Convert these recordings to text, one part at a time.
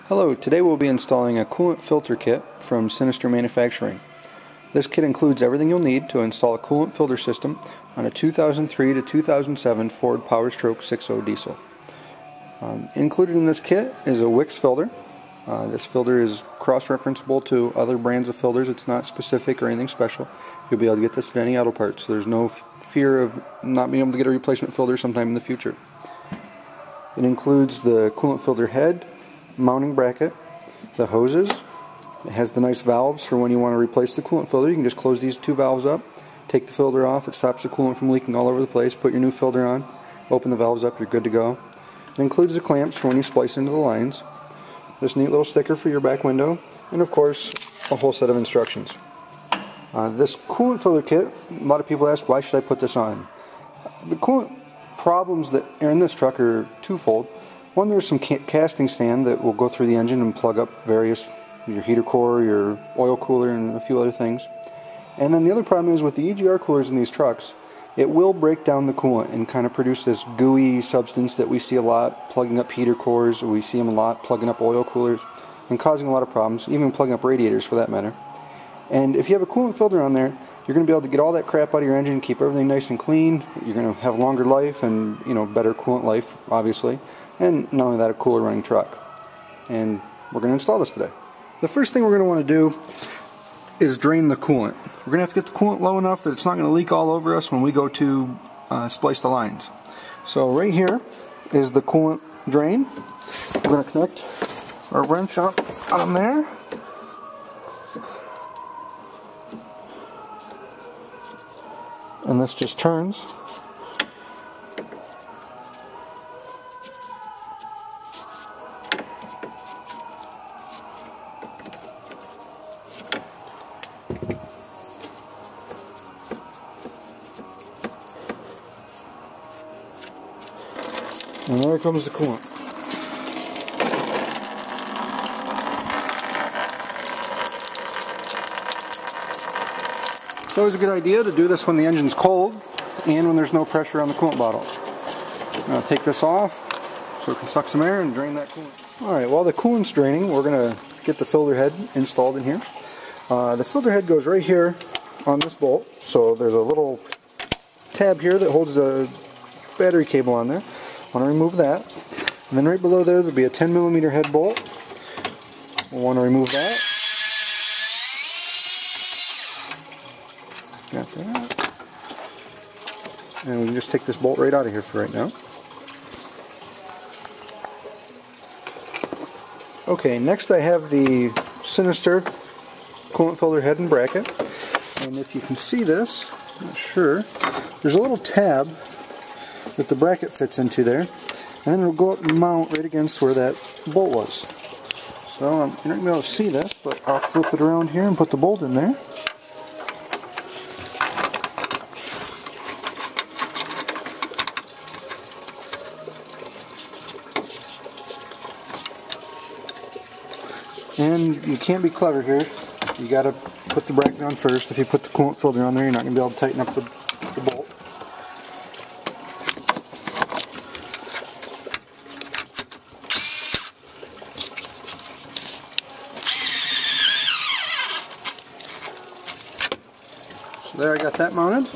Hello, today we'll be installing a coolant filter kit from Sinister Manufacturing. This kit includes everything you'll need to install a coolant filter system on a 2003 to 2007 Ford Powerstroke 6.0 diesel. Included in this kit is a Wix filter. This filter is cross-referenceable to other brands of filters. It's not specific or anything special. You'll be able to get this at any auto parts, so there's no fear of not being able to get a replacement filter sometime in the future. It includes the coolant filter head, mounting bracket, the hoses. It has the nice valves for when you want to replace the coolant filter. You can just close these two valves up, take the filter off, it stops the coolant from leaking all over the place, put your new filter on, open the valves up, you're good to go. It includes the clamps for when you splice into the lines, this neat little sticker for your back window, and of course a whole set of instructions. This coolant filter kit, a lot of people ask, why should I put this on? The coolant problems that are in this truck are twofold. One, there's some casting sand that will go through the engine and plug up various, your heater core, your oil cooler, and a few other things. And then the other problem is with the EGR coolers in these trucks, it will break down the coolant and kind of produce this gooey substance that we see a lot plugging up heater cores. We see them a lot plugging up oil coolers and causing a lot of problems, even plugging up radiators for that matter. And if you have a coolant filter on there, you're going to be able to get all that crap out of your engine, keep everything nice and clean. You're going to have longer life and, better coolant life, obviously. And not only that, a cooler running truck. And we're going to install this today. The first thing we're going to want to do is drain the coolant. We're going to have to get the coolant low enough that it's not going to leak all over us when we go to splice the lines. So right here is the coolant drain. We're going to connect our wrench up on there. And this just turns. And there comes the coolant. It's always a good idea to do this when the engine's cold and when there's no pressure on the coolant bottle. I'm going to take this off so it can suck some air and drain that coolant. Alright, while the coolant's draining, we're going to get the filter head installed in here. The filter head goes right here on this bolt. So there's a little tab here that holds a battery cable on there. I want to remove that. And then right below there, there'll be a 10mm head bolt. We'll want to remove that. Got that. And we can just take this bolt right out of here for right now. Okay, next I have the Sinister coolant filter head and bracket. And if you can see this, I'm not sure, there's a little tab that the bracket fits into there, and then it'll go up and mount right against where that bolt was. So you're not going to be able to see this, but I'll flip it around here and put the bolt in there. And you can't be clever here. You got to put the bracket on first. If you put the coolant filter on there, you're not going to be able to tighten up the bolt. So there, I got that mounted.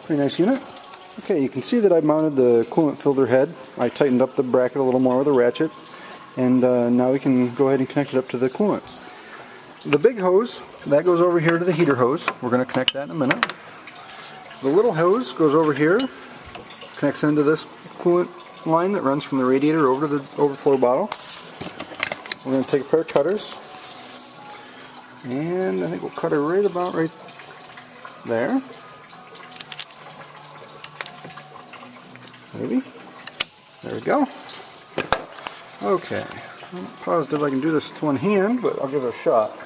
Pretty nice unit. Okay, you can see that I mounted the coolant filter head. I tightened up the bracket a little more with a ratchet. And now we can go ahead and connect it up to the coolant. The big hose, that goes over here to the heater hose. We're going to connect that in a minute. The little hose goes over here, connects into this coolant line that runs from the radiator over to the overflow bottle. We're going to take a pair of cutters, and I think we'll cut her right about right there. Maybe. There we go. Okay, I'm not positive I can do this with one hand, but I'll give it a shot.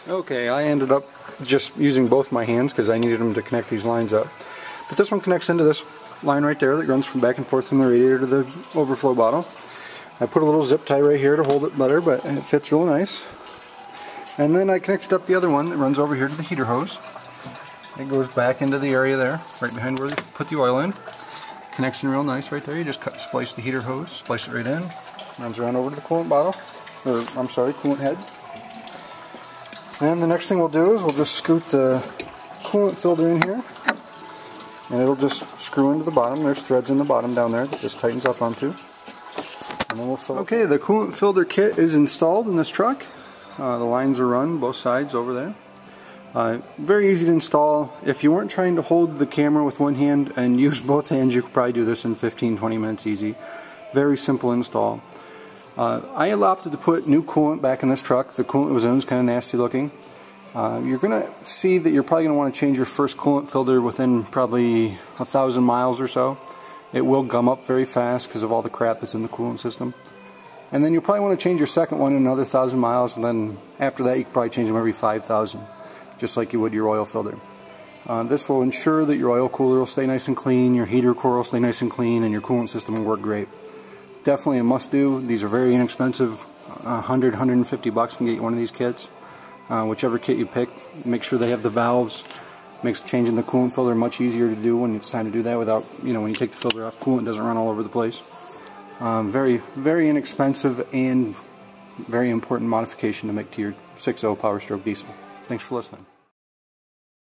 Okay, I ended up just using both my hands because I needed them to connect these lines up. But this one connects into this line right there that runs from back and forth from the radiator to the overflow bottle. I put a little zip tie right here to hold it better, but it fits real nice. And then I connected up the other one that runs over here to the heater hose. It goes back into the area there, right behind where you put the oil in. Connects in real nice right there. You just splice the heater hose, splice it right in, runs around over to the coolant bottle. or I'm sorry, coolant head. And the next thing we'll do is we'll just scoot the coolant filter in here, and it'll just screw into the bottom. There's threads in the bottom down there that this tightens up onto. And then we'll fill. Okay, the coolant filter kit is installed in this truck. The lines are run both sides over there. Very easy to install. If you weren't trying to hold the camera with one hand and use both hands, you could probably do this in 15-20 minutes easy. Very simple install. I opted to put new coolant back in this truck. The coolant was in, it was kind of nasty looking. You're going to see that you're probably going to want to change your first coolant filter within probably 1,000 miles or so. It will gum up very fast because of all the crap that's in the coolant system. And then you'll probably want to change your second one in another 1,000 miles, and then after that you can probably change them every 5,000, just like you would your oil filter. This will ensure that your oil cooler will stay nice and clean, your heater core will stay nice and clean, and your coolant system will work great. Definitely a must-do. These are very inexpensive. 100, 150 bucks can get you one of these kits. Whichever kit you pick, make sure they have the valves. Makes changing the coolant filter much easier to do when it's time to do that without, when you take the filter off, coolant doesn't run all over the place. Very, very inexpensive and very important modification to make to your 6.0 Powerstroke diesel. Thanks for listening.